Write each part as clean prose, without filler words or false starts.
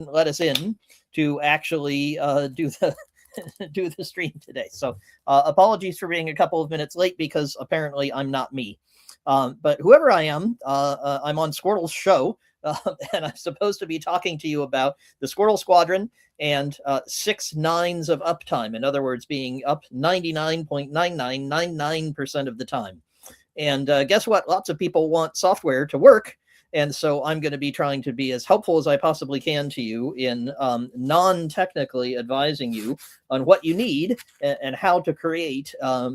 let us in to actually do the do the stream today. So apologies for being a couple of minutes late because apparently I'm not me. But whoever I am, I'm on Squirrel's show, and I'm supposed to be talking to you about the Squirrel Squadron and 6 nines of uptime. In other words, being up 99.9999% of the time. And guess what? Lots of people want software to work. And so I'm going to be trying to be as helpful as I possibly can to you in non-technically advising you on what you need and how to create a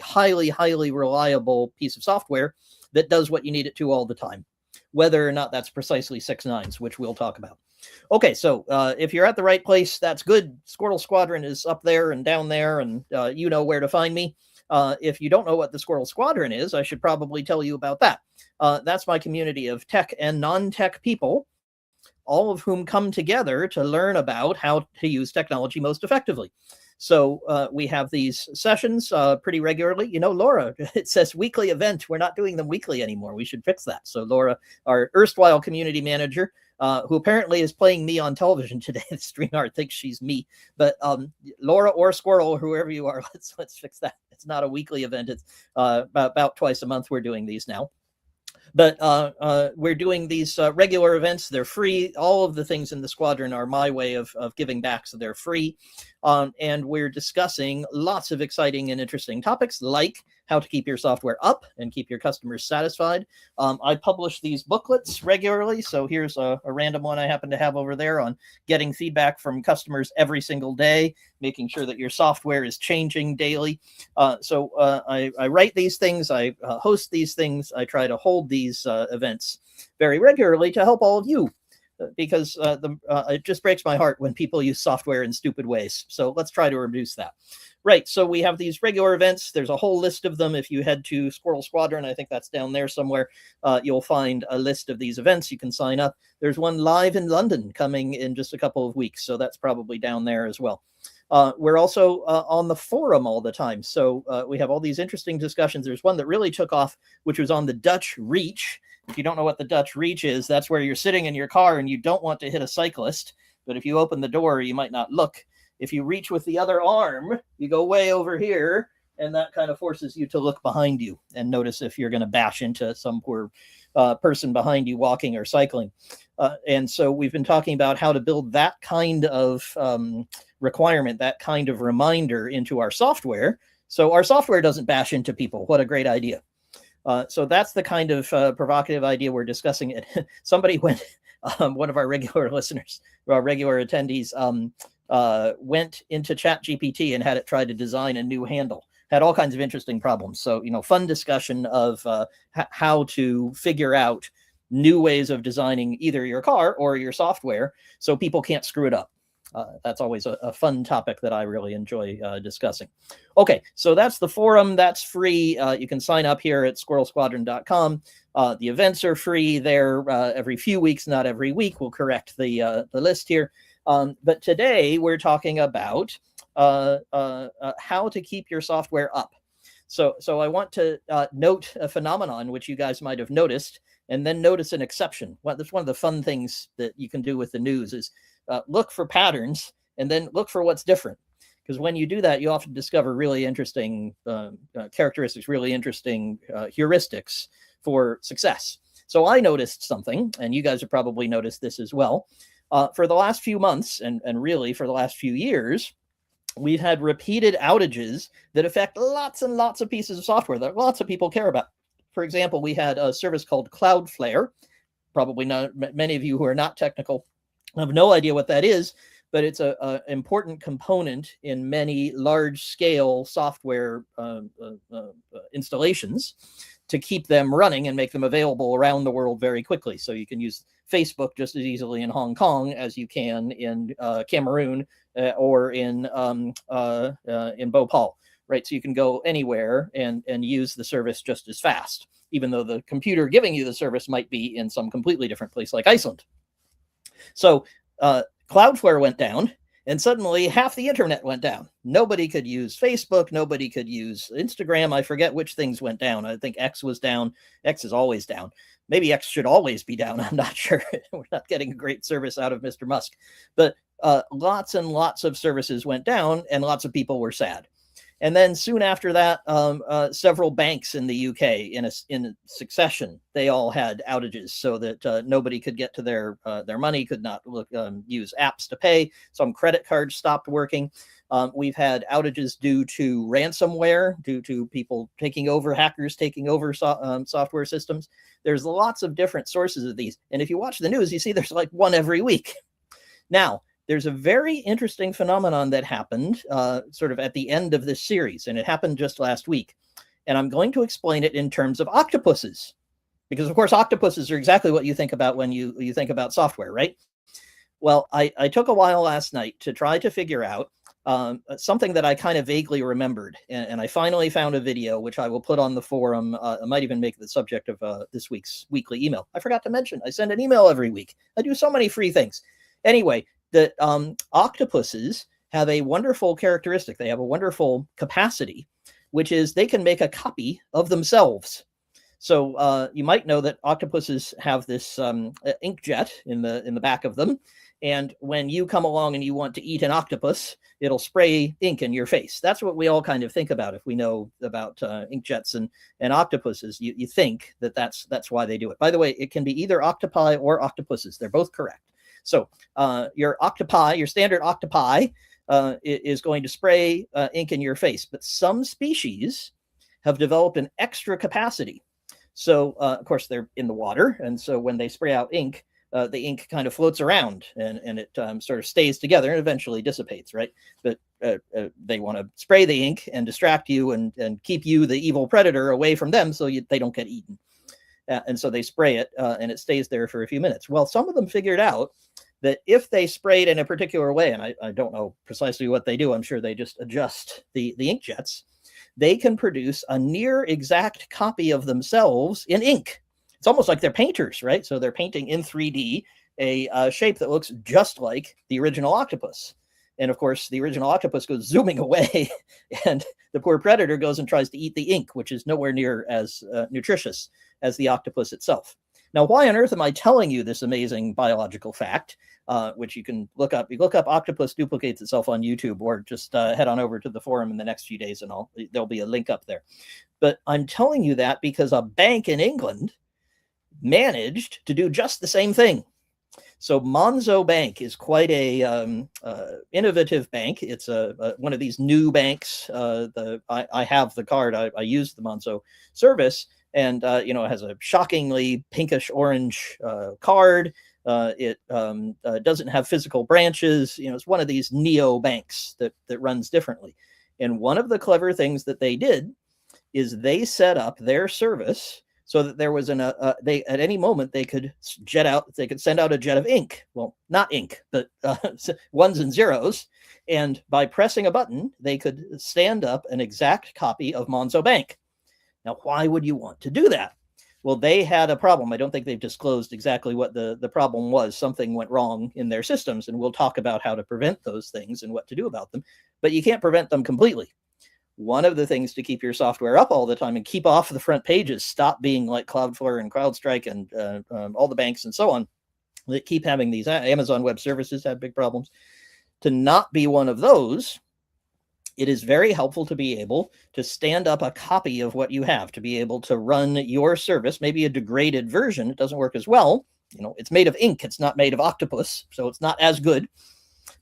highly, highly reliable piece of software that does what you need it to all the time, whether or not that's precisely 6 nines, which we'll talk about. Okay, so if you're at the right place, that's good. Squirrel Squadron is up there and down there, and you know where to find me. If you don't know what the Squirrel Squadron is, I should probably tell you about that. That's my community of tech and non-tech people, all of whom come together to learn about how to use technology most effectively. So we have these sessions pretty regularly. You know, Laura, it says weekly event. We're not doing them weekly anymore. We should fix that. So Laura, our erstwhile community manager, who apparently is playing me on television today. StreamYard thinks she's me, but Laura or Squirrel, or whoever you are, let's fix that. It's not a weekly event. It's about twice a month we're doing these now. But we're doing these regular events. They're free. All of the things in the squadron are my way of giving back, so they're free. And we're discussing lots of exciting and interesting topics, like how to keep your software up and keep your customers satisfied. I publish these booklets regularly. So here's a random one I happen to have over there on getting feedback from customers every single day, making sure that your software is changing daily. So I write these things, I host these things, I try to hold these events very regularly to help all of you. Because it just breaks my heart when people use software in stupid ways. So let's try to reduce that. Right, so we have these regular events. There's a whole list of them. If you head to Squirrel Squadron, I think that's down there somewhere, you'll find a list of these events. You can sign up. There's one live in London coming in just a couple of weeks, so that's probably down there as well. We're also on the forum all the time. So we have all these interesting discussions. There's one that really took off, which was on the Dutch Reach. If you don't know what the Dutch Reach is, that's where you're sitting in your car and you don't want to hit a cyclist. But if you open the door, you might not look. If you reach with the other arm, you go way over here, and that kind of forces you to look behind you and notice if you're going to bash into some poor person behind you walking or cycling. And so we've been talking about how to build that kind of requirement, that kind of reminder into our software, so our software doesn't bash into people. What a great idea. So that's the kind of provocative idea we're discussing. It. Somebody went, one of our regular listeners, our regular attendees, went into ChatGPT and had it try to design a new handle. Had all kinds of interesting problems. So, you know, fun discussion of how to figure out new ways of designing either your car or your software so people can't screw it up. That's always a fun topic that I really enjoy discussing. Okay, so that's the forum. That's free. You can sign up here at squirrelsquadron.com. The events are free there every few weeks, not every week. We'll correct the list here. But today we're talking about how to keep your software up. So I want to note a phenomenon which you guys might have noticed, and then notice an exception. Well, that's one of the fun things that you can do with the news is look for patterns and then look for what's different. Because when you do that, you often discover really interesting characteristics, really interesting heuristics for success. So I noticed something, and you guys have probably noticed this as well. For the last few months, and really for the last few years, we've had repeated outages that affect lots and lots of pieces of software that lots of people care about. For example, we had a service called Cloudflare. Probably not many of you who are not technical have no idea what that is, but it's an important component in many large-scale software installations to keep them running and make them available around the world very quickly. So you can use Facebook just as easily in Hong Kong as you can in Cameroon or in Bhopal, right? So you can go anywhere and use the service just as fast, even though the computer giving you the service might be in some completely different place like Iceland. So Cloudflare went down, And suddenly half the internet went down. Nobody could use Facebook. Nobody could use Instagram. I forget which things went down. I think X was down. X is always down. Maybe X should always be down. I'm not sure. We're not getting a great service out of Mr. Musk. But lots and lots of services went down, and lots of people were sad. And then soon after that, several banks in the UK in succession, they all had outages so that nobody could get to their money, could not use apps to pay. Some credit cards stopped working. We've had outages due to ransomware, due to people taking over, hackers taking over software systems. There's lots of different sources of these. And if you watch the news, you see there's like one every week. Now, there's a very interesting phenomenon that happened sort of at the end of this series, and it happened just last week. And I'm going to explain it in terms of octopuses, because of course octopuses are exactly what you think about when you think about software, right? Well, I took a while last night to try to figure out something that I kind of vaguely remembered, and I finally found a video which I will put on the forum. I might even make the subject of this week's weekly email. I forgot to mention, I send an email every week. I do so many free things. Anyway, that octopuses have a wonderful characteristic. They have a wonderful capacity, which is they can make a copy of themselves. So you might know that octopuses have this inkjet in the back of them. And when you come along and you want to eat an octopus, it'll spray ink in your face. That's what we all kind of think about if we know about inkjets and octopuses. You think that that's why they do it. By the way, it can be either octopi or octopuses. They're both correct. So your octopi, your standard octopi, is going to spray ink in your face. But some species have developed an extra capacity. So, of course, they're in the water. And so when they spray out ink, the ink kind of floats around and it sort of stays together and eventually dissipates, right? But they want to spray the ink and distract you and keep you, the evil predator, away from them so they don't get eaten. And so they spray it and it stays there for a few minutes. Well, some of them figured out that if they sprayed in a particular way, and I don't know precisely what they do, I'm sure they just adjust the inkjets, they can produce a near exact copy of themselves in ink. It's almost like they're painters, right? So they're painting in 3D a shape that looks just like the original octopus. And of course, the original octopus goes zooming away, and the poor predator goes and tries to eat the ink, which is nowhere near as nutritious as the octopus itself. Now, why on earth am I telling you this amazing biological fact, which you can look up? You look up octopus duplicates itself on YouTube, or just head on over to the forum in the next few days, and there'll be a link up there. But I'm telling you that because a bank in England managed to do just the same thing. So Monzo Bank is quite a innovative bank. It's one of these new banks. I have the card. I use the Monzo service, and it has a shockingly pinkish orange card. It doesn't have physical branches. It's one of these neo banks that runs differently. And one of the clever things that they did is they set up their service so that there was they at any moment they could send out a jet of ink. Well, not ink, but ones and zeros. And by pressing a button, they could stand up an exact copy of Monzo Bank. Now, why would you want to do that? Well, they had a problem. I don't think they've disclosed exactly what the problem was. Something went wrong in their systems, and we'll talk about how to prevent those things and what to do about them. But you can't prevent them completely. One of the things to keep your software up all the time and keep off the front pages, stop being like Cloudflare and CrowdStrike and all the banks and so on that keep having these. Amazon Web Services have big problems. To not be one of those, it is very helpful to be able to stand up a copy of what you have, to be able to run your service, maybe a degraded version. It doesn't work as well. It's made of ink. It's not made of octopus, so it's not as good.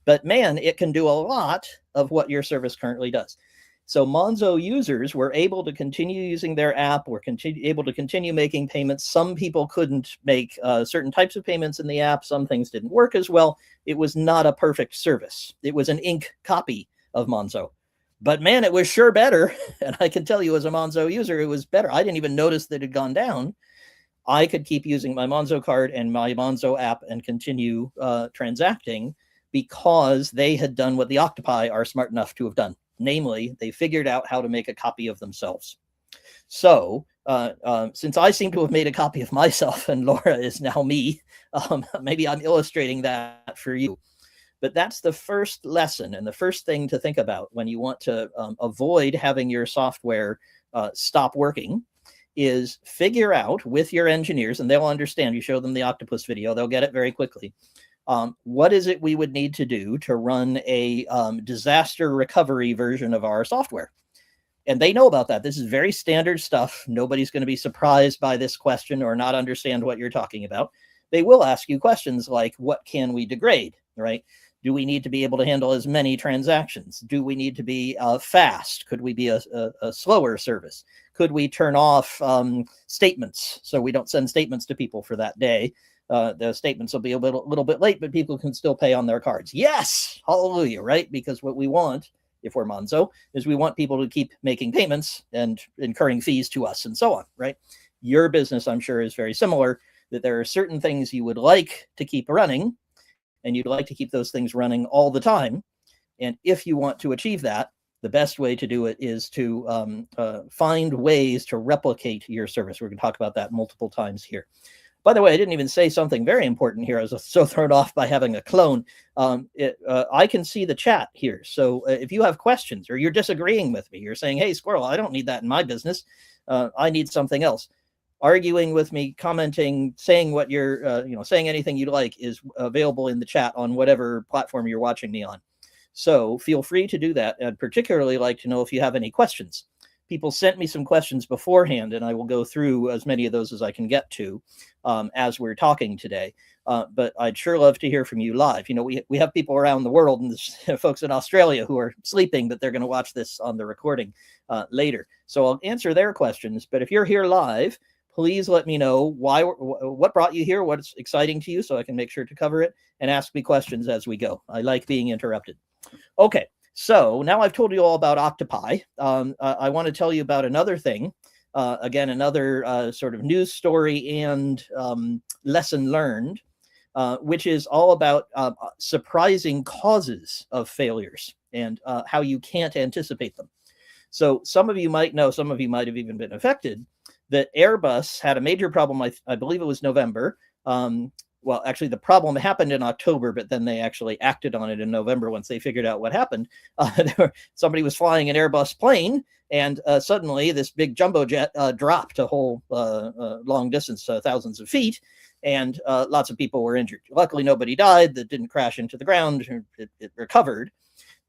But man, it can do a lot of what your service currently does. So Monzo users were able to continue using their app, were able to continue making payments. Some people couldn't make certain types of payments in the app. Some things didn't work as well. It was not a perfect service. It was an ink copy of Monzo. But man, it was sure better. And I can tell you as a Monzo user, it was better. I didn't even notice that it had gone down. I could keep using my Monzo card and my Monzo app and continue transacting because they had done what the octopi are smart enough to have done. Namely, they figured out how to make a copy of themselves. So since I seem to have made a copy of myself and Laura is now me, maybe I'm illustrating that for you. But that's the first lesson and the first thing to think about when you want to avoid having your software stop working, is figure out with your engineers, and they'll understand. You show them the octopus video, they'll get it very quickly. What is it we would need to do to run a disaster recovery version of our software? And they know about that. This is very standard stuff. Nobody's going to be surprised by this question or not understand what you're talking about. They will ask you questions like, what can we degrade, right? Do we need to be able to handle as many transactions? Do we need to be fast? Could we be a slower service? Could we turn off statements so we don't send statements to people for that day? The statements will be a little bit late, but people can still pay on their cards. Yes, hallelujah, right? Because what we want, if we're Monzo, is we want people to keep making payments and incurring fees to us and so on, right? Your business, I'm sure, is very similar, that there are certain things you would like to keep running, and you'd like to keep those things running all the time. And if you want to achieve that, the best way to do it is to find ways to replicate your service. We're going to talk about that multiple times here. By the way, I didn't even say something very important here. I was so thrown off by having a clone. I can see the chat here. So if you have questions or you're disagreeing with me, you're saying, hey, Squirrel, I don't need that in my business. I need something else. Arguing with me, commenting, saying what you're, saying anything you'd like is available in the chat on whatever platform you're watching me on. So feel free to do that. I'd particularly like to know if you have any questions. People sent me some questions beforehand, and I will go through as many of those as I can get to as we're talking today. But I'd sure love to hear from you live. We have people around the world, and there's folks in Australia who are sleeping, but they're going to watch this on the recording later. So I'll answer their questions. But if you're here live, please let me know what brought you here, what's exciting to you, so I can make sure to cover it, and ask me questions as we go. I like being interrupted. Okay, so now I've told you all about Octopi. I want to tell you about another thing. Again, another sort of news story and lesson learned, which is all about surprising causes of failures and how you can't anticipate them. So some of you might know, some of you might have even been affected, that Airbus had a major problem, I believe it was November. Well, actually, the problem happened in October, but then they actually acted on it in November once they figured out what happened. Somebody was flying an Airbus plane, and suddenly this big jumbo jet dropped a whole long distance, thousands of feet, and lots of people were injured. Luckily, nobody died. That didn't crash into the ground. It recovered.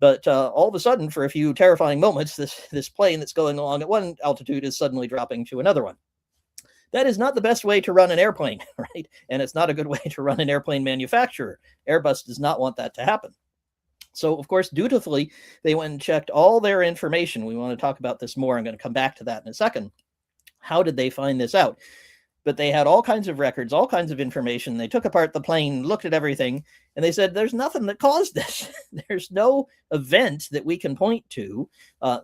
But all of a sudden, for a few terrifying moments, this plane that's going along at one altitude is suddenly dropping to another one. That is not the best way to run an airplane, right? And it's not a good way to run an airplane manufacturer. Airbus does not want that to happen. So, of course, dutifully, they went and checked all their information. We want to talk about this more. I'm going to come back to that in a second. How did they find this out? But they had all kinds of records, all kinds of information. They took apart the plane, looked at everything, and they said, there's nothing that caused this. There's no event that we can point to,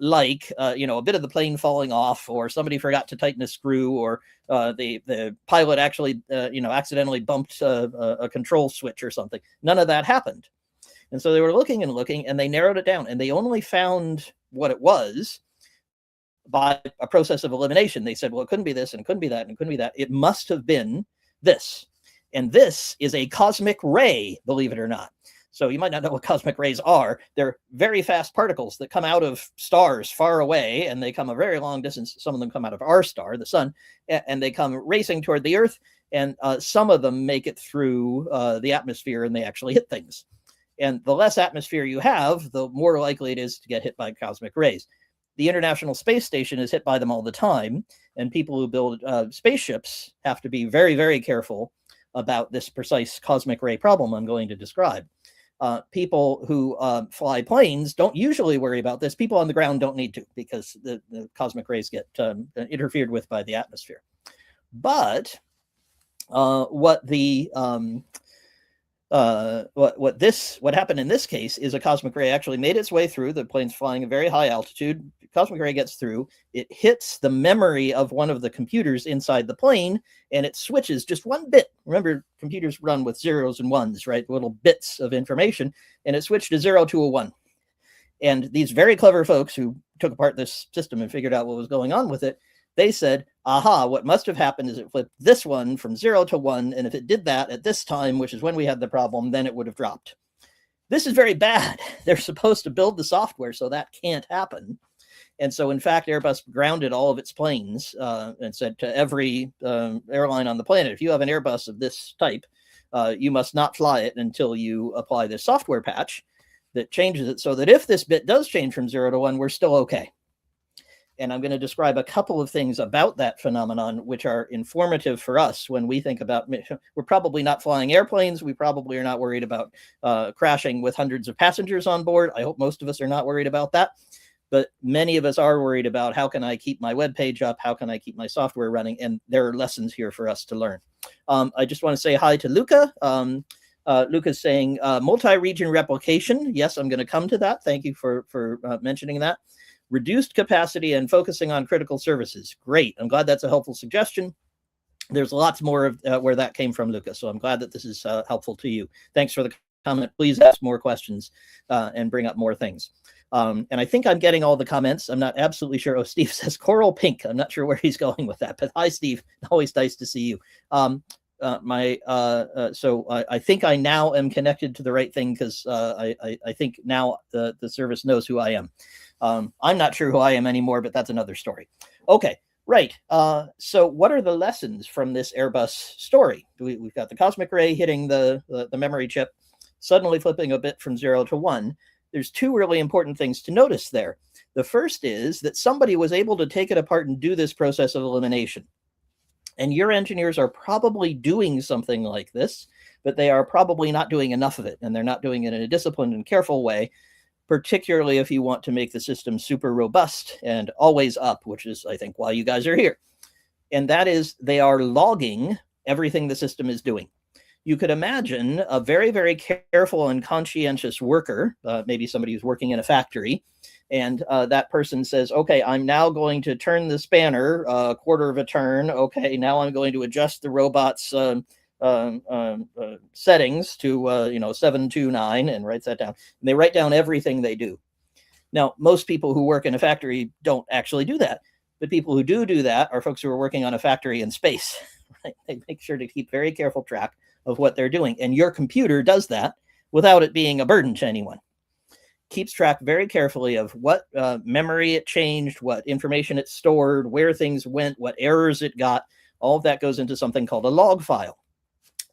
like, a bit of the plane falling off, or somebody forgot to tighten a screw, or the pilot actually, accidentally bumped a control switch or something. None of that happened. And so they were looking and looking, and they narrowed it down, and they only found what it was by a process of elimination. They said, well, it couldn't be this, and it couldn't be that, and it couldn't be that. It must have been this. And this is a cosmic ray, believe it or not. So you might not know what cosmic rays are. They're very fast particles that come out of stars far away, and they come a very long distance. Some of them come out of our star, the sun, and they come racing toward the Earth, and some of them make it through the atmosphere, and they actually hit things. And the less atmosphere you have, the more likely it is to get hit by cosmic rays. The International Space Station is hit by them all the time, and people who build spaceships have to be very, very careful about this precise cosmic ray problem I'm going to describe. People who fly planes don't usually worry about this. People on the ground don't need to, because the cosmic rays get interfered with by the atmosphere. But what happened in this case is a cosmic ray actually made its way through. The plane's flying at very high altitude. The cosmic ray gets through. It hits the memory of one of the computers inside the plane, and it switches just one bit. Remember, computers run with zeros and ones, right? Little bits of information, and it switched a 0 to a 1. And these very clever folks who took apart this system and figured out what was going on with it, they said, aha, what must have happened is it flipped this one from 0 to 1. And if it did that at this time, which is when we had the problem, then it would have dropped. This is very bad. They're supposed to build the software, so that can't happen. And so, in fact, Airbus grounded all of its planes and said to every airline on the planet, if you have an Airbus of this type, you must not fly it until you apply this software patch that changes it so that if this bit does change from 0 to 1, we're still okay. And I'm going to describe a couple of things about that phenomenon, which are informative for us when we think about, we're probably not flying airplanes. We probably are not worried about crashing with hundreds of passengers on board. I hope most of us are not worried about that. But many of us are worried about how can I keep my web page up? How can I keep my software running? And there are lessons here for us to learn. I just want to say hi to Luca. Luca's saying multi-region replication. Yes, I'm going to come to that. Thank you for mentioning that. Reduced capacity and focusing on critical services. Great. I'm glad that's a helpful suggestion. There's lots more of where that came from, Luca. So I'm glad that this is helpful to you. Thanks for the comment. Please ask more questions and bring up more things. And I think I'm getting all the comments. I'm not absolutely sure. Oh, Steve says coral pink. I'm not sure where he's going with that, but hi, Steve. Always nice to see you. So I think I now am connected to the right thing because I think now the service knows who I am. I'm not sure who I am anymore, but that's another story. Okay, right. So what are the lessons from this Airbus story? We've got the cosmic ray hitting the memory chip, suddenly flipping a bit from 0 to 1. There's two really important things to notice there. The first is that somebody was able to take it apart and do this process of elimination. And your engineers are probably doing something like this, but they are probably not doing enough of it. And they're not doing it in a disciplined and careful way, particularly if you want to make the system super robust and always up, which is, I think, why you guys are here. And that is they are logging everything the system is doing. You could imagine a very, very careful and conscientious worker, maybe somebody who's working in a factory, and that person says, okay, I'm now going to turn the spanner a quarter of a turn. Okay, now I'm going to adjust the robot's settings to 729 and writes that down. And they write down everything they do. Now, most people who work in a factory don't actually do that. But people who do that are folks who are working on a factory in space. Right? They make sure to keep very careful track of what they're doing. And your computer does that without it being a burden to anyone. Keeps track very carefully of what memory it changed, what information it stored, where things went, what errors it got. All of that goes into something called a log file.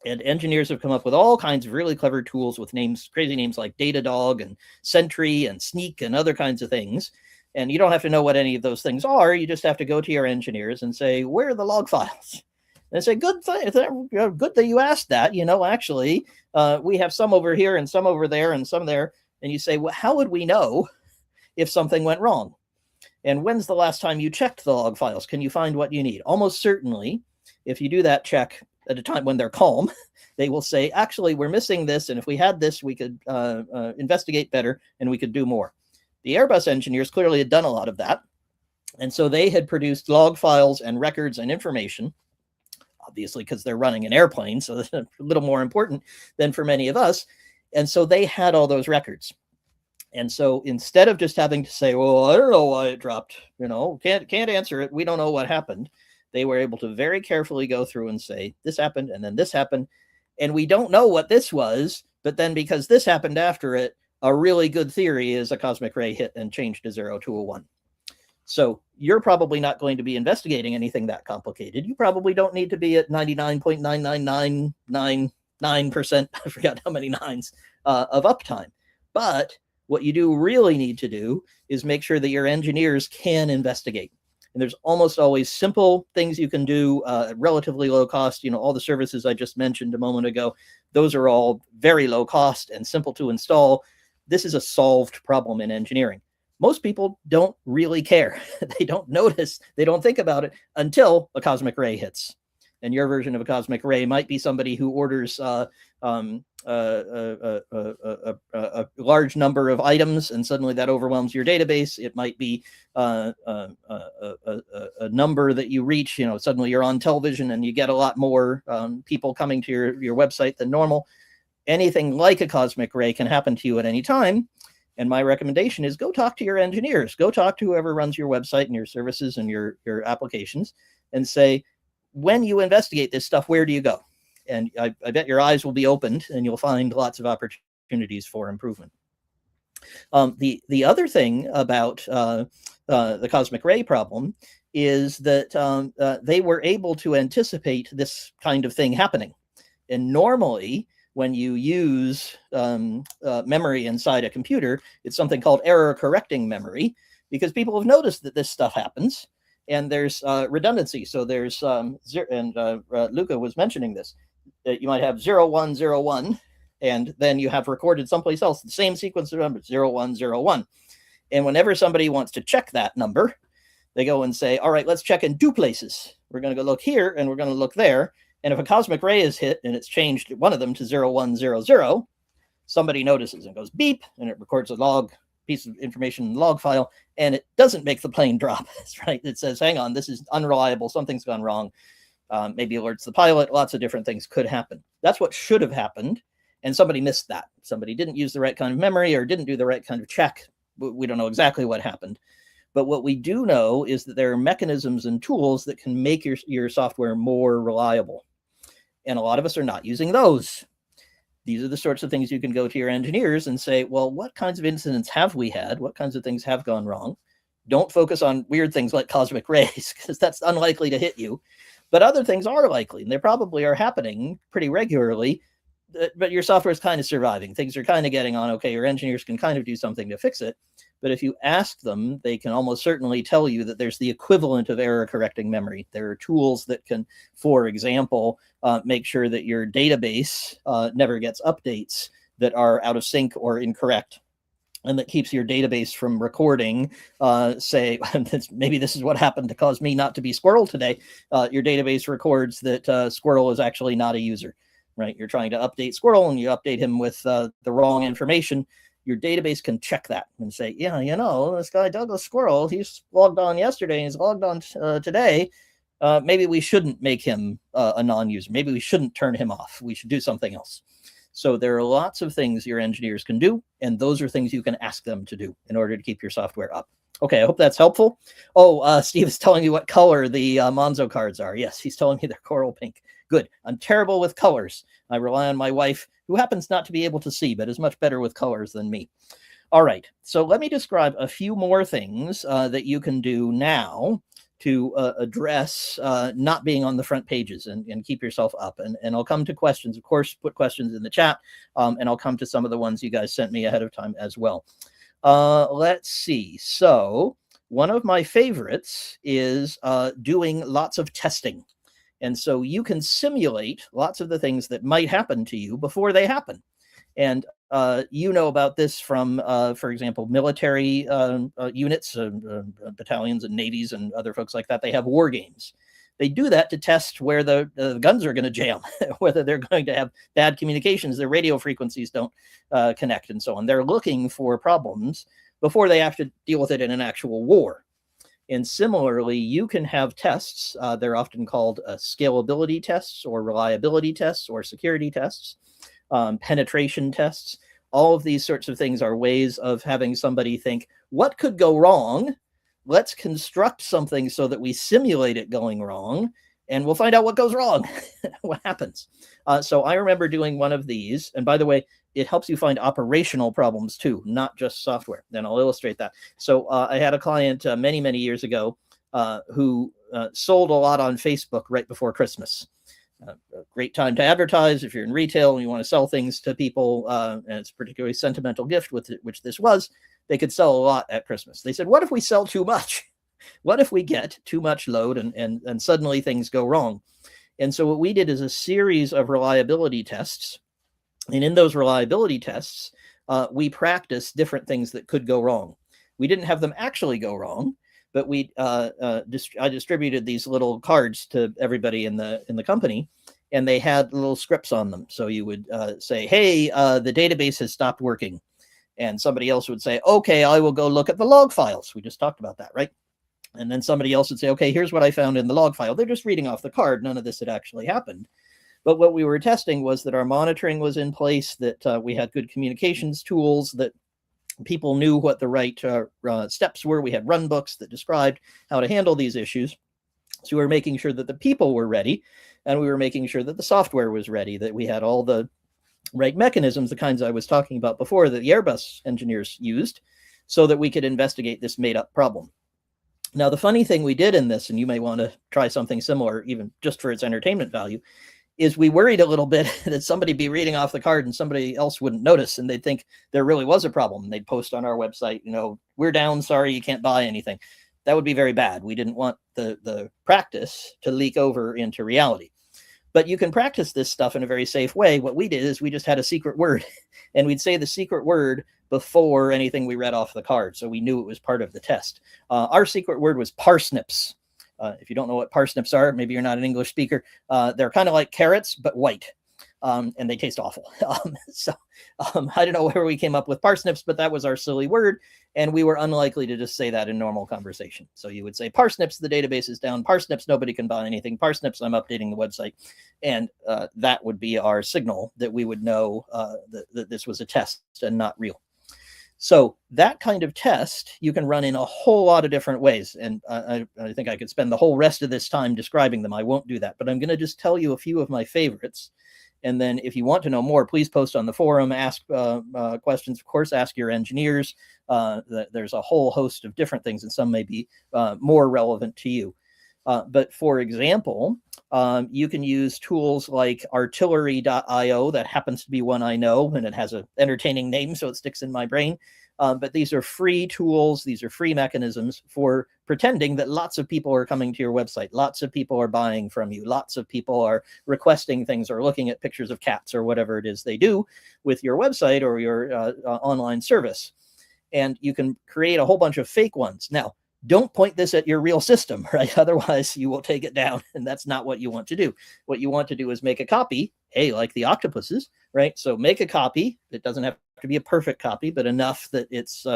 And engineers have come up with all kinds of really clever tools with names, crazy names like Datadog and Sentry and Sneak and other kinds of things. And you don't have to know what any of those things are. You just have to go to your engineers and say, where are the log files? And say, good that you asked that. Actually, we have some over here and some over there and some there. And you say, well, how would we know if something went wrong? And when's the last time you checked the log files? Can you find what you need? Almost certainly, if you do that check at a time when they're calm, they will say, actually, we're missing this. And if we had this, we could investigate better and we could do more. The Airbus engineers clearly had done a lot of that. And so they had produced log files and records and information, obviously, because they're running an airplane. So that's a little more important than for many of us. And so they had all those records. And so instead of just having to say, well, I don't know why it dropped, can't answer it, we don't know what happened, they were able to very carefully go through and say, this happened, and then this happened. And we don't know what this was, but then because this happened after it, a really good theory is a cosmic ray hit and changed a 0 to a 1. So you're probably not going to be investigating anything that complicated. You probably don't need to be at 99.99999%, I forgot how many nines, of uptime. But what you do really need to do is make sure that your engineers can investigate. And there's almost always simple things you can do at relatively low cost. All the services I just mentioned a moment ago, those are all very low cost and simple to install. This is a solved problem in engineering. Most people don't really care. They don't notice, they don't think about it until a cosmic ray hits. And your version of a cosmic ray might be somebody who orders a large number of items, and suddenly that overwhelms your database. It might be a number that you reach. Suddenly you're on television and you get a lot more people coming to your website than normal. Anything like a cosmic ray can happen to you at any time. And my recommendation is go talk to your engineers. Go talk to whoever runs your website and your services and your applications and say, when you investigate this stuff, where do you go? And I bet your eyes will be opened and you'll find lots of opportunities opportunities for improvement. The other thing about the cosmic ray problem is that they were able to anticipate this kind of thing happening. And normally, when you use memory inside a computer, it's something called error correcting memory, because people have noticed that this stuff happens, and there's redundancy. So there's, and Luca was mentioning this, that you might have 0101, and then you have recorded someplace else the same sequence of numbers, 0101. And whenever somebody wants to check that number, they go and say, all right, let's check in 2 places. We're going to go look here, and we're going to look there. And if a cosmic ray is hit and it's changed one of them to 0100, somebody notices and goes beep, and it records a log piece of information in the log file, and it doesn't make the plane drop. That's right. It says, hang on, this is unreliable. Something's gone wrong. Maybe alerts the pilot. Lots of different things could happen. That's what should have happened. And somebody missed that. Somebody didn't use the right kind of memory or didn't do the right kind of check. We don't know exactly what happened. But what we do know is that there are mechanisms and tools that can make your software more reliable. And a lot of us are not using those. These are the sorts of things you can go to your engineers and say, well, what kinds of incidents have we had? What kinds of things have gone wrong? Don't focus on weird things like cosmic rays, because that's unlikely to hit you. But other things are likely, and they probably are happening pretty regularly. But your software is kind of surviving. Things are kind of getting on okay. Your engineers can kind of do something to fix it. But if you ask them, they can almost certainly tell you that there's the equivalent of error correcting memory. There are tools that can, for example, make sure that your database never gets updates that are out of sync or incorrect, and that keeps your database from recording, say, maybe this is what happened to cause me not to be Squirrel today. Your database records that Squirrel is actually not a user, right? You're trying to update Squirrel and you update him with the wrong information. Your database can check that and say, yeah, you know, this guy Douglas Squirrel, he's logged on yesterday and he's logged on today. Maybe we shouldn't make him a non-user. Maybe we shouldn't turn him off. We should do something else. So there are lots of things your engineers can do, and those are things you can ask them to do in order to keep your software up. Okay, I hope that's helpful. Oh, Steve is telling me what color the Monzo cards are. Yes, he's telling me they're coral pink. Good. I'm terrible with colors. I rely on my wife, who happens not to be able to see, but is much better with colors than me. All right, so let me describe a few more things that you can do now to address not being on the front pages and keep yourself up. And I'll come to questions. Of course, put questions in the chat, and I'll come to some of the ones you guys sent me ahead of time as well. Let's see. So one of my favorites is doing lots of testing. And so you can simulate lots of the things that might happen to you before they happen. And you know about this from, for example, military units, battalions and navies and other folks like that. They have war games. They do that to test where the guns are going to jam, whether they're going to have bad communications, their radio frequencies don't connect, and so on. They're looking for problems before they have to deal with it in an actual war. And similarly, you can have tests. They're often called scalability tests or reliability tests or security tests, penetration tests. All of these sorts of things are ways of having somebody think, what could go wrong? Let's construct something so that we simulate it going wrong, and we'll find out what goes wrong, what happens. So I remember doing one of these. And by the way, it helps you find operational problems too, not just software. Then I'll illustrate that. So I had a client many, many years ago who sold a lot on Facebook right before Christmas. A great time to advertise if you're in retail and you want to sell things to people, and it's a particularly sentimental gift, which this was. They could sell a lot at Christmas. They said, what if we sell too much? What if we get too much load and suddenly things go wrong? And so what we did is a series of reliability tests. And in those reliability tests, we practiced different things that could go wrong. We didn't have them actually go wrong, but I distributed these little cards to everybody in the company, and they had little scripts on them. So you would say, hey, the database has stopped working. And somebody else would say, okay, I will go look at the log files. We just talked about that, right? And then somebody else would say, okay, here's what I found in the log file. They're just reading off the card. None of this had actually happened. But what we were testing was that our monitoring was in place, that we had good communications tools, that people knew what the right steps were. We had run books that described how to handle these issues. So we were making sure that the people were ready, and we were making sure that the software was ready, that we had all the right mechanisms, the kinds I was talking about before that the Airbus engineers used, so that we could investigate this made-up problem. Now, the funny thing we did in this, and you may want to try something similar, even just for its entertainment value, is we worried a little bit that somebody be reading off the card and somebody else wouldn't notice, and they'd think there really was a problem. They'd post on our website, we're down, sorry, you can't buy anything. That would be very bad. We didn't want the practice to leak over into reality. But you can practice this stuff in a very safe way. What we did is we just had a secret word, and we'd say the secret word before anything we read off the card, so we knew it was part of the test. Our secret word was parsnips. If you don't know what parsnips are, maybe you're not an English speaker, they're kind of like carrots, but white. And they taste awful. I don't know where we came up with parsnips, but that was our silly word. And we were unlikely to just say that in normal conversation. So you would say, parsnips, the database is down. Parsnips, nobody can buy anything. Parsnips, I'm updating the website. And that would be our signal that we would know that this was a test and not real. So that kind of test you can run in a whole lot of different ways. And I think I could spend the whole rest of this time describing them. I won't do that, but I'm going to just tell you a few of my favorites. And then if you want to know more, please post on the forum, ask questions, of course, ask your engineers. There's a whole host of different things, and some may be more relevant to you. But for example, you can use tools like artillery.io. That happens to be one I know, and it has an entertaining name, so it sticks in my brain. But these are free tools. These are free mechanisms for pretending that lots of people are coming to your website. Lots of people are buying from you. Lots of people are requesting things or looking at pictures of cats or whatever it is they do with your website or your online service. And you can create a whole bunch of fake ones. Now, don't point this at your real system, right? Otherwise, you will take it down, and that's not what you want to do. What you want to do is make a copy, hey, like the octopuses, right? So make a copy. It doesn't have to be a perfect copy, but enough that it's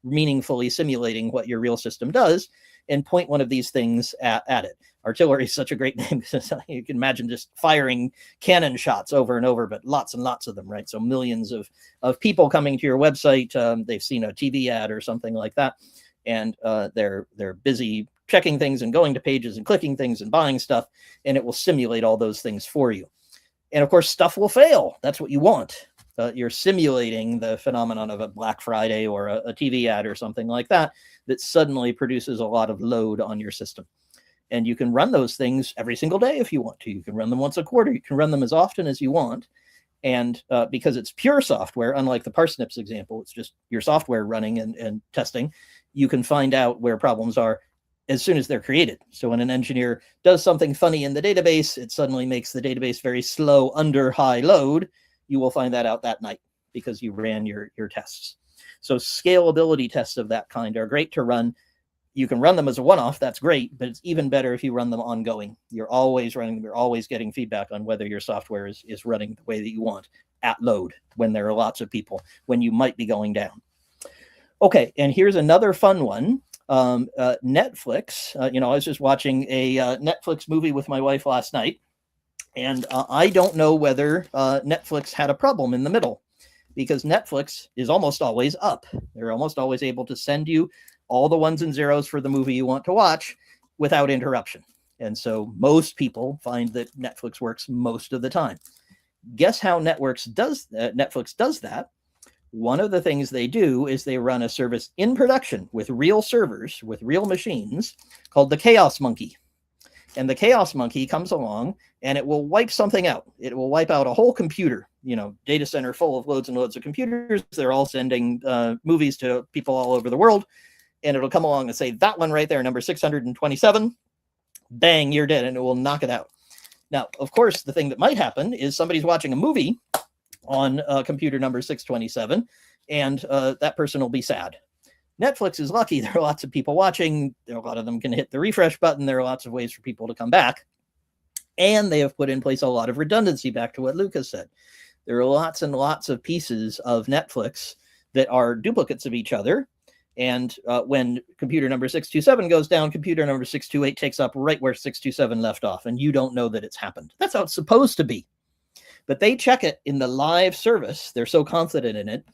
meaningfully simulating what your real system does, and point one of these things at it. Artillery is such a great name. You can imagine just firing cannon shots over and over, but lots and lots of them, right? So millions of people coming to your website. They've seen a TV ad or something like that. And they're busy checking things and going to pages and clicking things and buying stuff, and it will simulate all those things for you. And of course, stuff will fail. That's what you want. You're simulating the phenomenon of a Black Friday or a TV ad or something like that suddenly produces a lot of load on your system. And you can run those things every single day if you want to. You can run them once a quarter. You can run them as often as you want. And because it's pure software, unlike the parsnips example, it's just your software running and testing, you can find out where problems are as soon as they're created. So when an engineer does something funny in the database, it suddenly makes the database very slow under high load. You will find that out that night because you ran your tests. So scalability tests of that kind are great to run. You can run them as a one-off, that's great, but it's even better if you run them ongoing. You're always running them, you're always getting feedback on whether your software is running the way that you want at load, when there are lots of people, when you might be going down. Okay, and here's another fun one. Netflix. I was just watching a Netflix movie with my wife last night, and I don't know whether Netflix had a problem in the middle, because Netflix is almost always up. They're almost always able to send you all the ones and zeros for the movie you want to watch without interruption. And so most people find that Netflix works most of the time. Guess how Netflix does that? One of the things they do is they run a service in production with real servers, with real machines, called the Chaos Monkey. And the Chaos Monkey comes along and it will wipe something out. It will wipe out a whole computer, data center full of loads and loads of computers. They're all sending movies to people all over the world. And it'll come along and say, that one right there, number 627, bang, you're dead, and it will knock it out. Now, of course, the thing that might happen is somebody's watching a movie on computer number 627, and that person will be sad. Netflix is lucky. There are lots of people watching. A lot of them can hit the refresh button. There are lots of ways for people to come back. And they have put in place a lot of redundancy, back to what Lucas said. There are lots and lots of pieces of Netflix that are duplicates of each other. And when computer number 627 goes down, computer number 628 takes up right where 627 left off, and you don't know that it's happened. That's how it's supposed to be. But they check it in the live service. They're so confident in it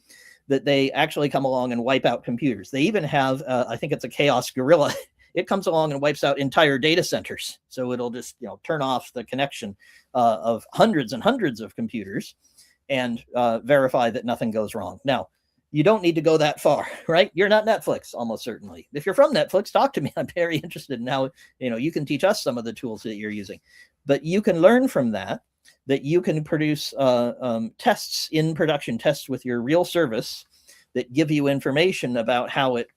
that they actually come along and wipe out computers. They even have, I think it's a Chaos Gorilla. It comes along and wipes out entire data centers. So it'll just turn off the connection of hundreds and hundreds of computers. and verify that nothing goes wrong. Now, you don't need to go that far, right? You're not Netflix, almost certainly. If you're from Netflix, talk to me. I'm very interested in how, you can teach us some of the tools that you're using. But you can learn from that you can produce tests in production, tests with your real service that give you information about how it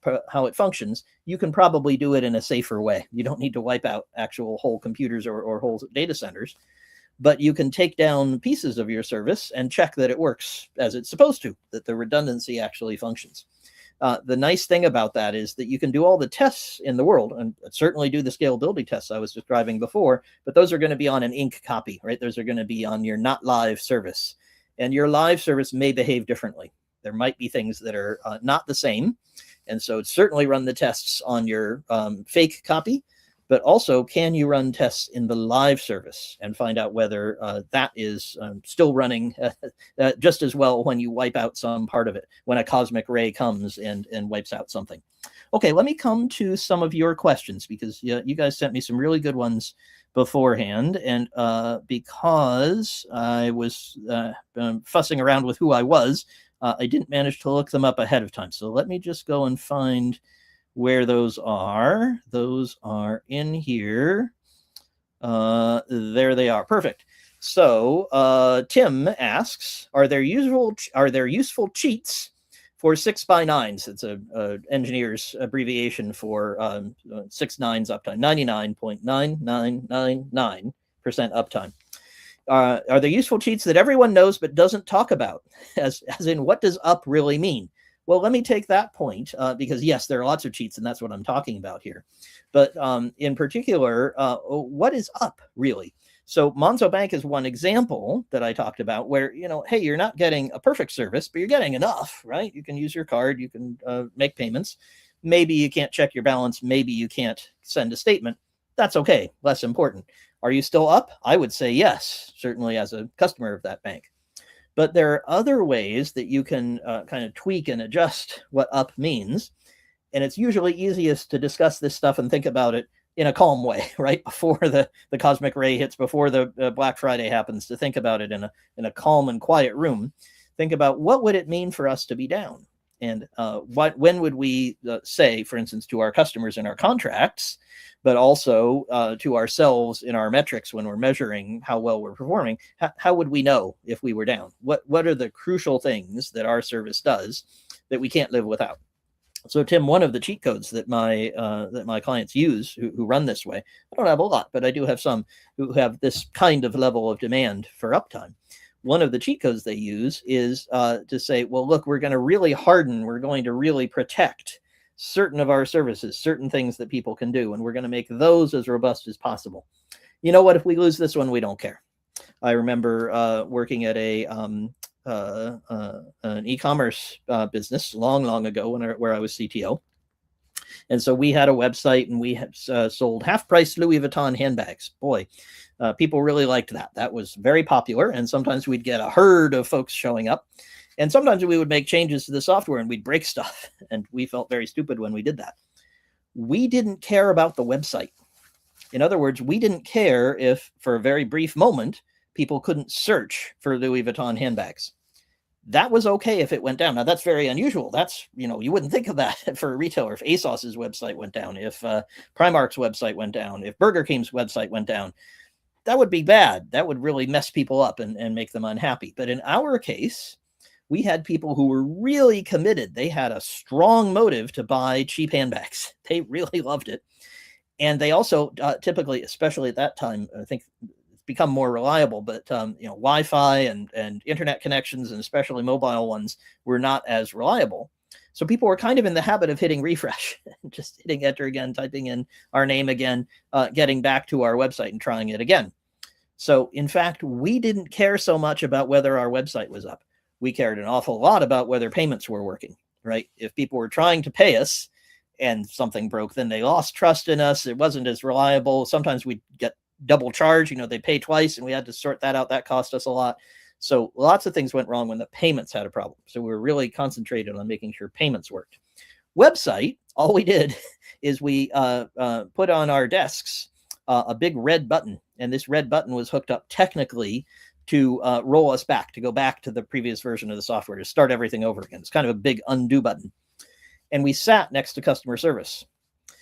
functions. You can probably do it in a safer way. You don't need to wipe out actual whole computers or whole data centers, but you can take down pieces of your service and check that it works as it's supposed to, that the redundancy actually functions. The nice thing about that is that you can do all the tests in the world, and certainly do the scalability tests I was describing before, but those are going to be on an ink copy, right? Those are going to be on your not live service, and your live service may behave differently. There might be things that are not the same, and so certainly run the tests on your fake copy, but also can you run tests in the live service and find out whether that is still running just as well when you wipe out some part of it, when a cosmic ray comes and wipes out something. Okay, let me come to some of your questions, because you guys sent me some really good ones beforehand, and because I was fussing around with who I was, I didn't manage to look them up ahead of time. So let me just go and find where those are. Those are in here. There they are. Perfect. So Tim asks, are there useful cheats for 6x9s? It's a engineer's abbreviation for 6 nines uptime, 99.9999% uptime. Are there useful cheats that everyone knows but doesn't talk about? As in, what does up really mean? Well, let me take that point, because yes, there are lots of cheats, and that's what I'm talking about here. But in particular, what is up really? So Monzo Bank is one example that I talked about where, hey, you're not getting a perfect service, but you're getting enough, right? You can use your card, you can make payments. Maybe you can't check your balance. Maybe you can't send a statement. That's okay. Less important. Are you still up? I would say yes, certainly as a customer of that bank. But there are other ways that you can kind of tweak and adjust what up means. And it's usually easiest to discuss this stuff and think about it in a calm way, right? Before the cosmic ray hits, before the Black Friday happens, to think about it in a calm and quiet room. Think about, what would it mean for us to be down? And when would we say, for instance, to our customers in our contracts, but also to ourselves in our metrics when we're measuring how well we're performing, how would we know if we were down? What are the crucial things that our service does that we can't live without? So Tim, one of the cheat codes that my clients use who run this way, I don't have a lot, but I do have some who have this kind of level of demand for uptime. One of the cheat codes they use is to say, well, look, we're going to really harden, we're going to really protect certain of our services, certain things that people can do, and we're going to make those as robust as possible. You know what? If we lose this one, we don't care. I remember working at an e-commerce business long ago where I was CTO. And so we had a website, and we had sold half-price Louis Vuitton handbags. Boy, people really liked that. That was very popular, and sometimes we'd get a herd of folks showing up. And sometimes we would make changes to the software and we'd break stuff, and we felt very stupid when we did that. We didn't care about the website. In other words, we didn't care if, for a very brief moment, people couldn't search for Louis Vuitton handbags. That was okay if it went down. Now, that's very unusual. That's, you wouldn't think of that for a retailer. If ASOS's website went down, if Primark's website went down, if Burger King's website went down, that would be bad. That would really mess people up and make them unhappy. But in our case, we had people who were really committed. They had a strong motive to buy cheap handbags. They really loved it. And they also typically, especially at that time, I think it's become more reliable, but Wi-Fi and internet connections, and especially mobile ones, were not as reliable. So people were kind of in the habit of hitting refresh, just hitting enter again, typing in our name again, getting back to our website and trying it again. So in fact, we didn't care so much about whether our website was up. We cared an awful lot about whether payments were working, right? If people were trying to pay us and something broke, then they lost trust in us. It wasn't as reliable. Sometimes we'd get double charge, they pay twice, and we had to sort that out. That cost us a lot. So lots of things went wrong when the payments had a problem. So we were really concentrated on making sure payments worked. Website, all we did is we put on our desks a big red button, and this red button was hooked up technically to roll us back, to go back to the previous version of the software, to start everything over again. It's kind of a big undo button. And we sat next to customer service.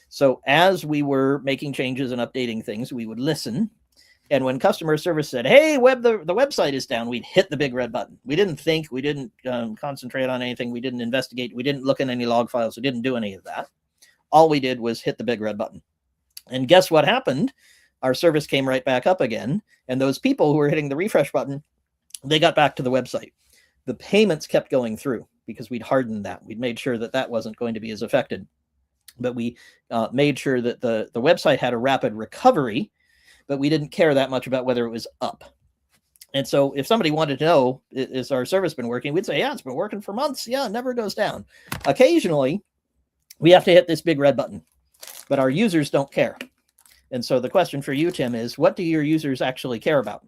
So as we were making changes and updating things, we would listen. And when customer service said, hey, the website is down, we'd hit the big red button. We didn't think, we didn't concentrate on anything. We didn't investigate. We didn't look in any log files. We didn't do any of that. All we did was hit the big red button. And guess what happened? Our service came right back up again. And those people who were hitting the refresh button, they got back to the website. The payments kept going through because we'd hardened that. We'd made sure that that wasn't going to be as affected. But we made sure that the website had a rapid recovery, but we didn't care that much about whether it was up. And so if somebody wanted to know, is our service been working? We'd say, yeah, it's been working for months. Yeah, it never goes down. Occasionally, we have to hit this big red button, but our users don't care. And so the question for you, Tim, is what do your users actually care about?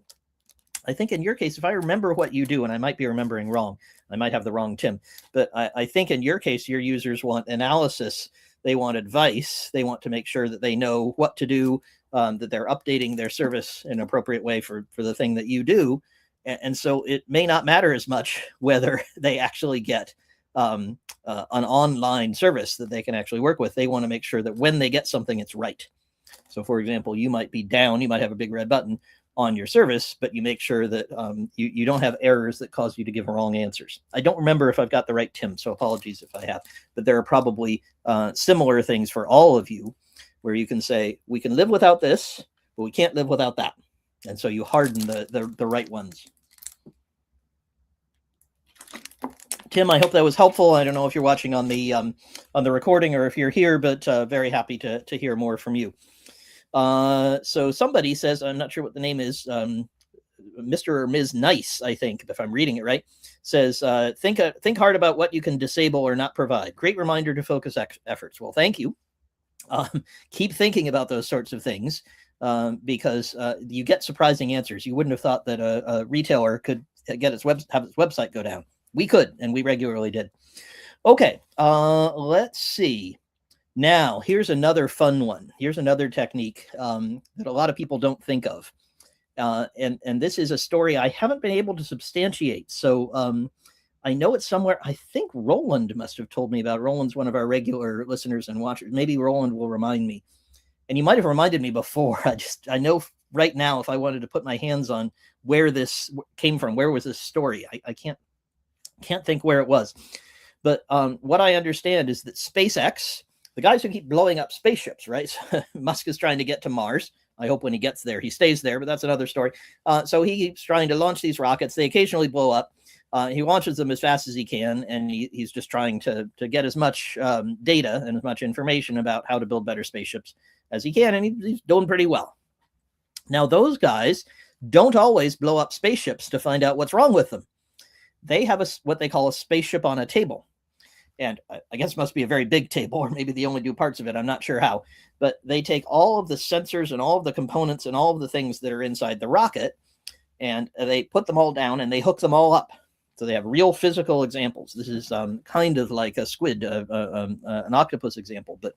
I think in your case, if I remember what you do, and I might be remembering wrong, I might have the wrong Tim, but I think in your case, your users want analysis. They want advice. They want to make sure that they know what to do, that they're updating their service in an appropriate way for the thing that you do. And so it may not matter as much whether they actually get an online service that they can actually work with. They want to make sure that when they get something, it's right. So for example, you might be down, you might have a big red button on your service, but you make sure that you don't have errors that cause you to give wrong answers. I don't remember if I've got the right Tim, so apologies if I have, but there are probably similar things for all of you where you can say, we can live without this, but we can't live without that. And so you harden the right ones. Tim, I hope that was helpful. I don't know if you're watching on the recording or if you're here, but very happy to hear more from you. So somebody says, I'm not sure what the name is, Mr. or Ms. Nice, I think, if I'm reading it right, says, think hard about what you can disable or not provide. Great reminder to focus efforts. Well, thank you. Keep thinking about those sorts of things because you get surprising answers. You wouldn't have thought that a retailer could get have its website go down. We could, and we regularly did. Okay, let's see. Now, here's another fun one. Here's another technique that a lot of people don't think of. And this is a story I haven't been able to substantiate. So I know it's somewhere. I think Roland must have told me about it. Roland's one of our regular listeners and watchers. Maybe Roland will remind me. And you might have reminded me before. I know right now if I wanted to put my hands on where this came from, where was this story? I can't think where it was. But what I understand is that SpaceX, the guys who keep blowing up spaceships, right? So Musk is trying to get to Mars. I hope when he gets there, he stays there, but that's another story. So he keeps trying to launch these rockets. They occasionally blow up. He launches them as fast as he can, and he's just trying to get as much data and as much information about how to build better spaceships as he can, and he's doing pretty well. Now, those guys don't always blow up spaceships to find out what's wrong with them. They have what they call a spaceship on a table. And I guess it must be a very big table, or maybe they only do parts of it. I'm not sure how. But they take all of the sensors and all of the components and all of the things that are inside the rocket, and they put them all down and they hook them all up. So they have real physical examples. This is kind of like a squid, an octopus example, but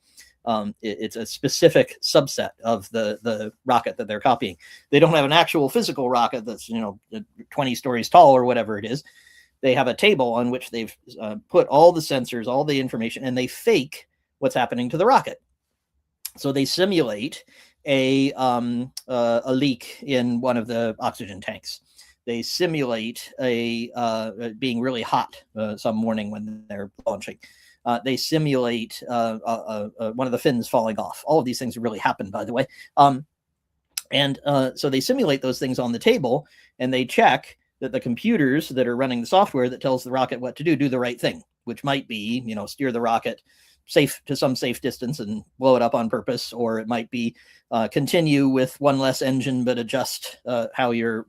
it's a specific subset of the rocket that they're copying. They don't have an actual physical rocket that's 20 stories tall or whatever it is. They have a table on which they've put all the sensors, all the information, and they fake what's happening to the rocket. So they simulate a leak in one of the oxygen tanks. They simulate being really hot some morning when they're launching. They simulate one of the fins falling off. All of these things really happen, by the way. So they simulate those things on the table, and they check that the computers that are running the software that tells the rocket what to do the right thing, which might be, steer the rocket safe to some safe distance and blow it up on purpose, or it might be continue with one less engine but adjust how you're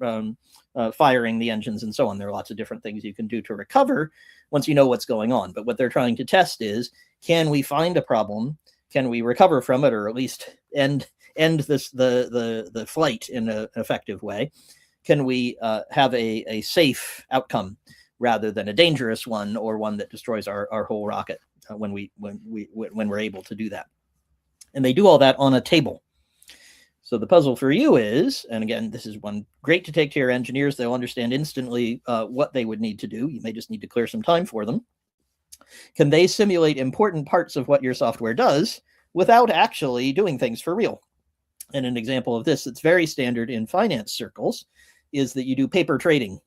firing the engines and so on. There are lots of different things you can do to recover once you know what's going on. But what they're trying to test is, can we find a problem? Can we recover from it, or at least end the flight in an effective way? Can we have a safe outcome rather than a dangerous one, or one that destroys our whole rocket when we're able to do that? And they do all that on a table. So the puzzle for you is, and again, this is one great to take to your engineers. They'll understand instantly what they would need to do. You may just need to clear some time for them. Can they simulate important parts of what your software does without actually doing things for real? And an example of this that's very standard in finance circles is that you do paper trading.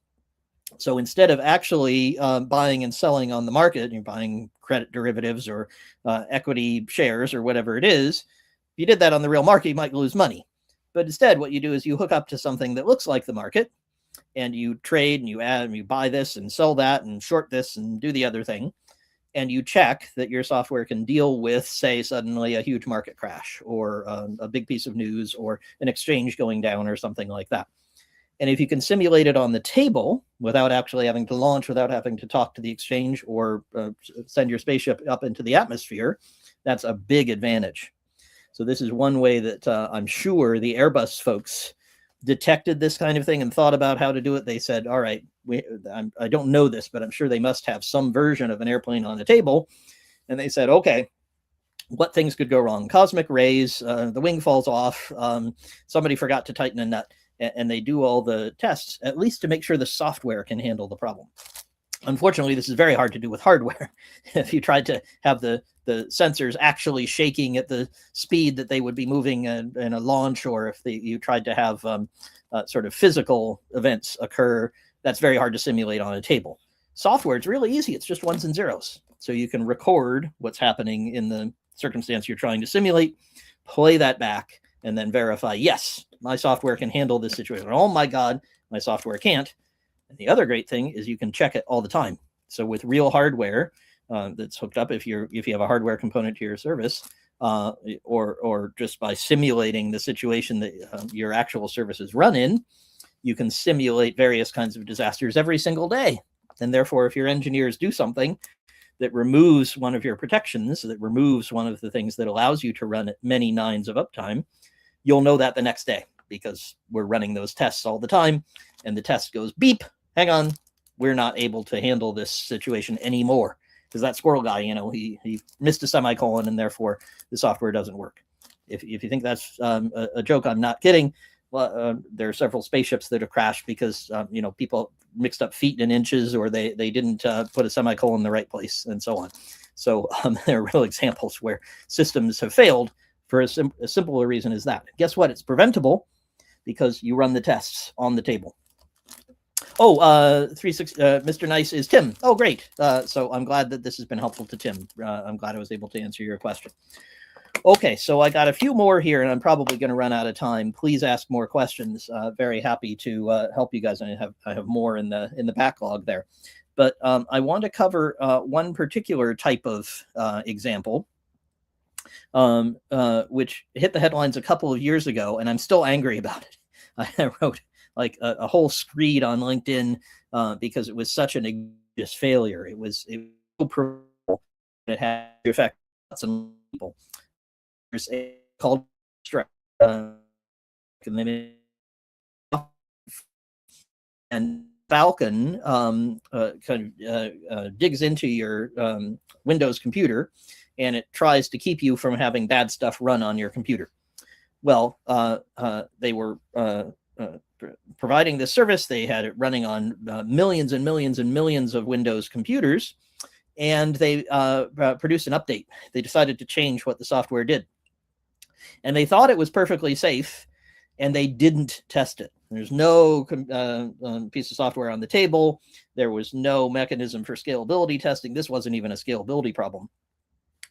So instead of actually buying and selling on the market, you're buying credit derivatives or equity shares or whatever it is. If you did that on the real market, you might lose money. But instead, what you do is you hook up to something that looks like the market, and you trade and you add and you buy this and sell that and short this and do the other thing. And you check that your software can deal with, say, suddenly a huge market crash or a big piece of news or an exchange going down or something like that. And if you can simulate it on the table without actually having to launch, without having to talk to the exchange or send your spaceship up into the atmosphere, that's a big advantage. So this is one way that I'm sure the Airbus folks detected this kind of thing and thought about how to do it. They said, all right, I don't know this, but I'm sure they must have some version of an airplane on the table. And they said, okay, what things could go wrong? Cosmic rays, the wing falls off, somebody forgot to tighten a nut, and they do all the tests, at least to make sure the software can handle the problem. Unfortunately, this is very hard to do with hardware. If you tried to have the sensors actually shaking at the speed that they would be moving in a launch, or if you tried to have sort of physical events occur, that's very hard to simulate on a table. Software, it's really easy. It's just ones and zeros. So you can record what's happening in the circumstance you're trying to simulate, play that back, and then verify, yes, my software can handle this situation. Oh my God, my software can't. And the other great thing is you can check it all the time. So with real hardware that's hooked up, if you have a hardware component to your service, or just by simulating the situation that your actual services run in, you can simulate various kinds of disasters every single day. And therefore, if your engineers do something that removes one of your protections, that removes one of the things that allows you to run at many nines of uptime, you'll know that the next day, because we're running those tests all the time, and the test goes beep, hang on, we're not able to handle this situation anymore. Because that squirrel guy, he missed a semicolon, and therefore the software doesn't work. If you think that's a joke, I'm not kidding. Well, there are several spaceships that have crashed because people mixed up feet and inches, or they didn't put a semicolon in the right place, and so on. So there are real examples where systems have failed for a simpler reason as that. Guess what? It's preventable because you run the tests on the table. Oh, Mr. Nice is Tim. Oh, great. So I'm glad that this has been helpful to Tim. I'm glad I was able to answer your question. Okay, so I got a few more here, and I'm probably going to run out of time. Please ask more questions. Very happy to help you guys. I have more in the backlog there, but I want to cover one particular type of example, which hit the headlines a couple of years ago, and I'm still angry about it. I wrote like a whole screed on LinkedIn because it was such an egregious failure. It was so preventable. It had to affect some people. There's a called and Falcon digs into your Windows computer, and it tries to keep you from having bad stuff run on your computer. Well, they were providing this service. They had it running on millions and millions and millions of Windows computers, and they produced an update. They decided to change what the software did. And they thought it was perfectly safe, and they didn't test it. There's no piece of software on the table. There was no mechanism for scalability testing. This wasn't even a scalability problem.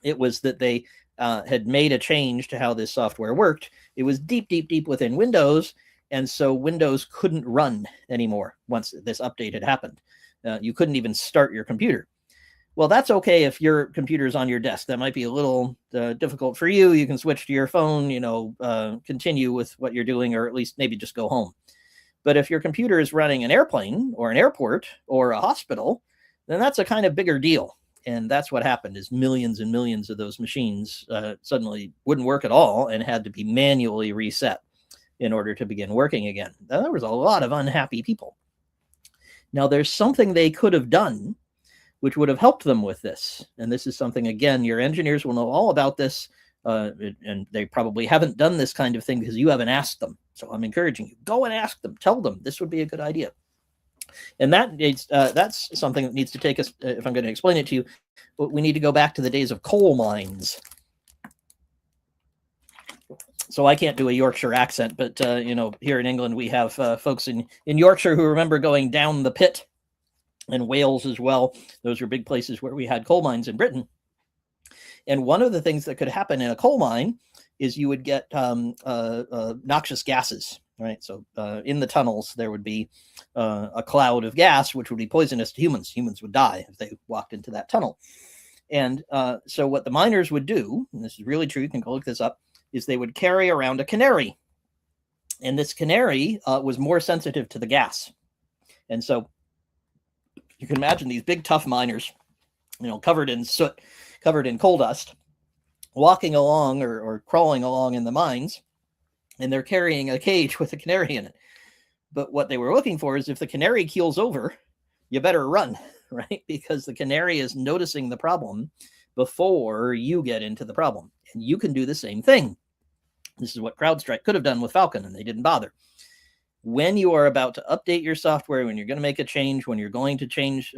It was that they had made a change to how this software worked. It was deep, deep, deep within Windows, and so Windows couldn't run anymore once this update had happened. You couldn't even start your computer. Well, that's okay if your computer is on your desk. That might be a little difficult for you. You can switch to your phone, continue with what you're doing, or at least maybe just go home. But if your computer is running an airplane or an airport or a hospital, then that's a kind of bigger deal. And that's what happened, is millions and millions of those machines suddenly wouldn't work at all and had to be manually reset in order to begin working again. Now, there was a lot of unhappy people. Now, there's something they could have done which would have helped them with this. And this is something, again, your engineers will know all about this. and they probably haven't done this kind of thing because you haven't asked them. So I'm encouraging you, go and ask them, tell them this would be a good idea. And that's something that needs to take us, if I'm going to explain it to you, we need to go back to the days of coal mines. So I can't do a Yorkshire accent, but here in England we have folks in Yorkshire who remember going down the pit, and Wales as well. Those are big places where we had coal mines in Britain. And one of the things that could happen in a coal mine is you would get noxious gases, right? So in the tunnels, there would be a cloud of gas, which would be poisonous to humans. Humans would die if they walked into that tunnel. And so what the miners would do, and this is really true, you can go look this up, is they would carry around a canary. And this canary was more sensitive to the gas. And so you can imagine these big, tough miners, covered in soot, covered in coal dust, walking along or crawling along in the mines, and they're carrying a cage with a canary in it. But what they were looking for is if the canary keels over, you better run, right? Because the canary is noticing the problem before you get into the problem. And you can do the same thing. This is what CrowdStrike could have done with Falcon, and they didn't bother. When you are about to update your software, when you're going to make a change, when you're going to change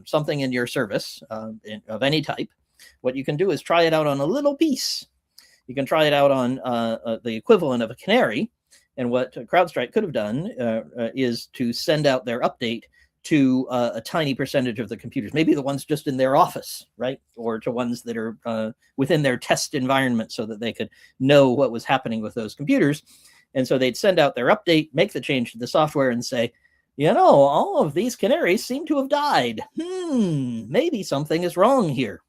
something in your service of any type, what you can do is try it out on a little piece. You can try it out on the equivalent of a canary. And what CrowdStrike could have done is to send out their update to a tiny percentage of the computers, maybe the ones just in their office, right? Or to ones that are within their test environment so that they could know what was happening with those computers. And so they'd send out their update, make the change to the software and say, all of these canaries seem to have died. Maybe something is wrong here.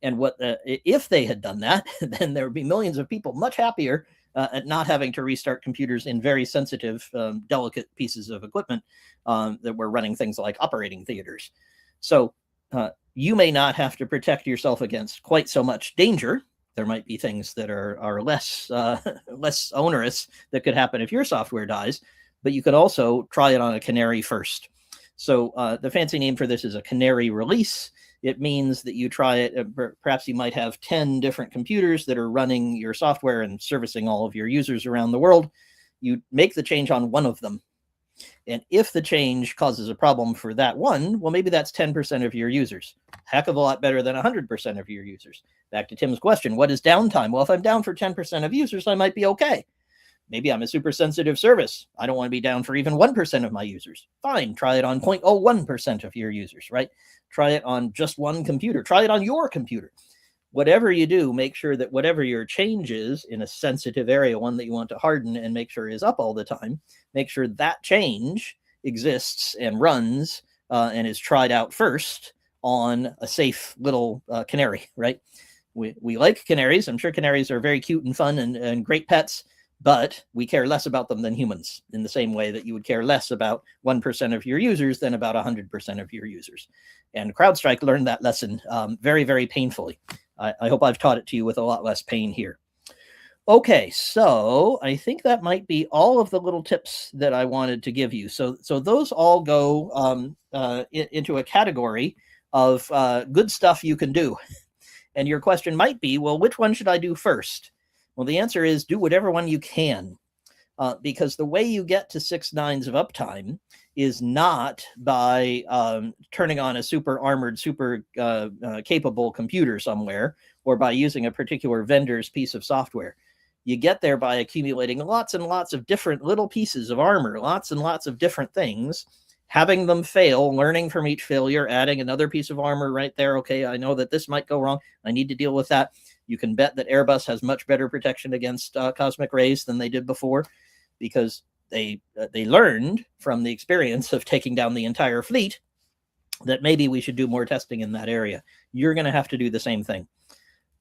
And if they had done that, then there would be millions of people much happier at not having to restart computers in very sensitive, delicate pieces of equipment that were running things like operating theaters. So you may not have to protect yourself against quite so much danger. There might be things that are less onerous that could happen if your software dies, but you could also try it on a canary first. So the fancy name for this is a canary release. It means that you try it, perhaps you might have 10 different computers that are running your software and servicing all of your users around the world. You make the change on one of them. And if the change causes a problem for that one, well, maybe that's 10% of your users. Heck of a lot better than 100% of your users. Back to Tim's question, what is downtime? Well, if I'm down for 10% of users, I might be okay. Maybe I'm a super sensitive service. I don't want to be down for even 1% of my users. Fine, try it on 0.01% of your users, right? Try it on just one computer. Try it on your computer. Whatever you do, make sure that whatever your change is in a sensitive area, one that you want to harden and make sure is up all the time, make sure that change exists and runs and is tried out first on a safe little canary, right? We like canaries. I'm sure canaries are very cute and fun and great pets, but we care less about them than humans in the same way that you would care less about 1% of your users than about 100% of your users. And CrowdStrike learned that lesson very, very painfully. I hope I've taught it to you with a lot less pain here. Okay, so I think that might be all of the little tips that I wanted to give you. So those all go into a category of good stuff you can do. And your question might be, well, which one should I do first? Well, the answer is do whatever one you can. Because the way you get to 6 nines of uptime is not by turning on a super armored, super capable computer somewhere, or by using a particular vendor's piece of software. You get there by accumulating lots and lots of different little pieces of armor, lots and lots of different things, having them fail, learning from each failure, adding another piece of armor right there. Okay, I know that this might go wrong. I need to deal with that. You can bet that Airbus has much better protection against cosmic rays than they did before, because they learned from the experience of taking down the entire fleet that maybe we should do more testing in that area. You're going to have to do the same thing.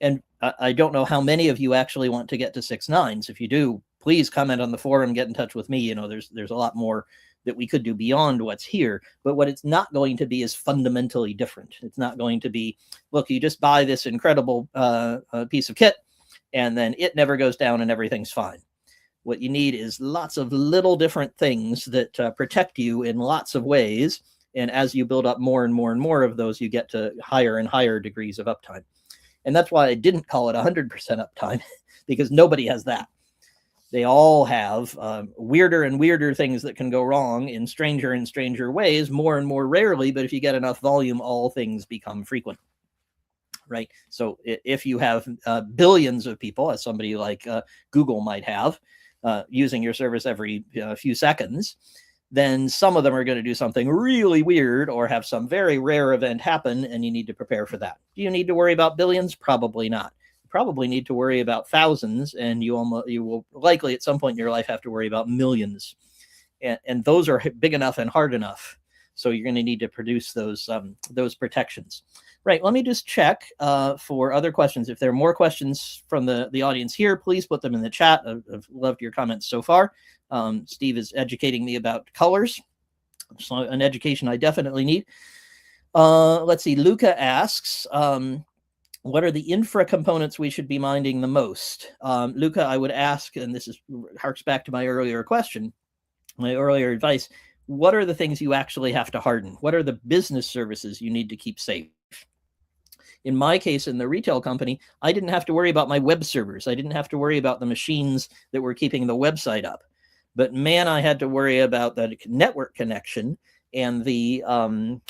And I don't know how many of you actually want to get to 6 nines. If you do, please comment on the forum, get in touch with me. There's a lot more that we could do beyond what's here. But what it's not going to be is fundamentally different. It's not going to be, look, you just buy this incredible piece of kit, and then it never goes down and everything's fine. What you need is lots of little different things that protect you in lots of ways. And as you build up more and more and more of those, you get to higher and higher degrees of uptime. And that's why I didn't call it 100% uptime, because nobody has that. They all have weirder and weirder things that can go wrong in stranger and stranger ways, more and more rarely. But if you get enough volume, all things become frequent. Right. So if you have billions of people, as somebody like Google might have, using your service every few seconds, then some of them are going to do something really weird or have some very rare event happen, and you need to prepare for that. Do you need to worry about billions? Probably not. You probably need to worry about thousands, and you will likely at some point in your life have to worry about millions. And those are big enough and hard enough. So you're going to need to produce those protections. Right. Let me just check for other questions. If there are more questions from the audience here, please put them in the chat. I've loved your comments so far. Steve is educating me about colors. So an education I definitely need. Let's see. Luca asks, what are the infra components we should be minding the most? Luca, I would ask, and this harks back to my earlier question, my earlier advice, what are the things you actually have to harden? What are the business services you need to keep safe? In my case, in the retail company, I didn't have to worry about my web servers. I didn't have to worry about the machines that were keeping the website up. But man, I had to worry about the network connection and the uptime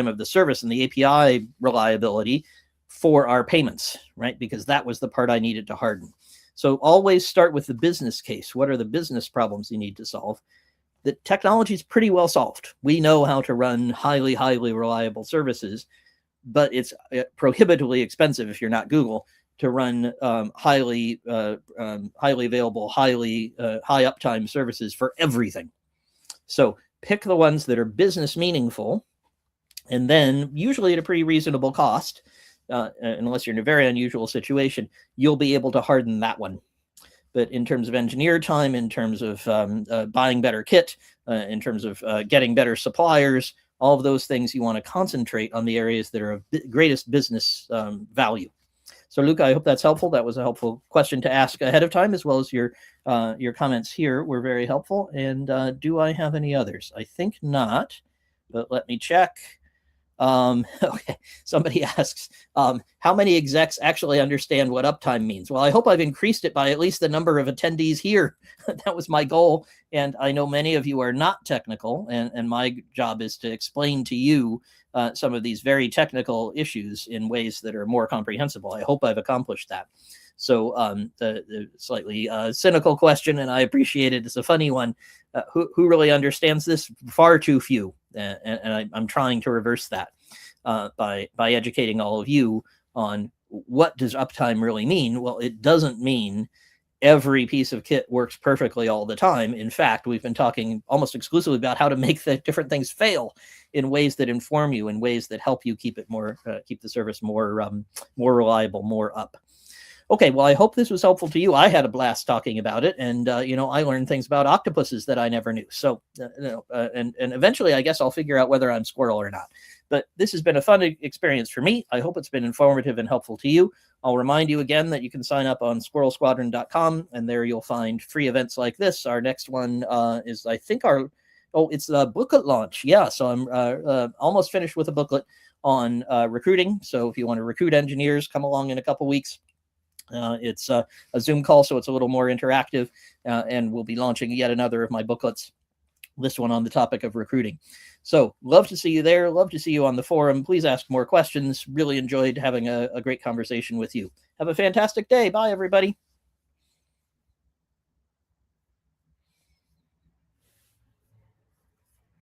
of the service and the API reliability for our payments, right? Because that was the part I needed to harden. So always start with the business case. What are the business problems you need to solve? The technology is pretty well solved. We know how to run highly, highly reliable services, but it's prohibitively expensive if you're not Google to run highly available, high uptime services for everything. So pick the ones that are business meaningful, and then usually at a pretty reasonable cost, unless you're in a very unusual situation, you'll be able to harden that one. But in terms of engineer time, in terms of buying better kit, in terms of getting better suppliers, all of those things, you want to concentrate on the areas that are of greatest business value. So, Luca, I hope that's helpful. That was a helpful question to ask ahead of time, as well as your comments here were very helpful. And do I have any others? I think not, but let me check. Okay, somebody asks, how many execs actually understand what uptime means? Well, I hope I've increased it by at least the number of attendees here. That was my goal. And I know many of you are not technical, and my job is to explain to you some of these very technical issues in ways that are more comprehensible. I hope I've accomplished that. So the slightly cynical question, and I appreciate it, it's a funny one. Who really understands this? Far too few. And I'm trying to reverse that by educating all of you on what does uptime really mean. Well, it doesn't mean every piece of kit works perfectly all the time. In fact, we've been talking almost exclusively about how to make the different things fail in ways that inform you, in ways that help you keep it more, keep the service more reliable, more up. Okay, well, I hope this was helpful to you. I had a blast talking about it, and I learned things about octopuses that I never knew. So, and eventually, I guess I'll figure out whether I'm squirrel or not. But this has been a fun experience for me. I hope it's been informative and helpful to you. I'll remind you again that you can sign up on squirrelsquadron.com, and there you'll find free events like this. Our next one is, I think, it's the booklet launch. Yeah, so I'm almost finished with a booklet on recruiting. So if you want to recruit engineers, come along in a couple weeks. It's a Zoom call, so it's a little more interactive, and we'll be launching yet another of my booklets, this one on the topic of recruiting. So love to see you there. Love to see you on the forum. Please ask more questions. Really enjoyed having a great conversation with you. Have a fantastic day. Bye, everybody.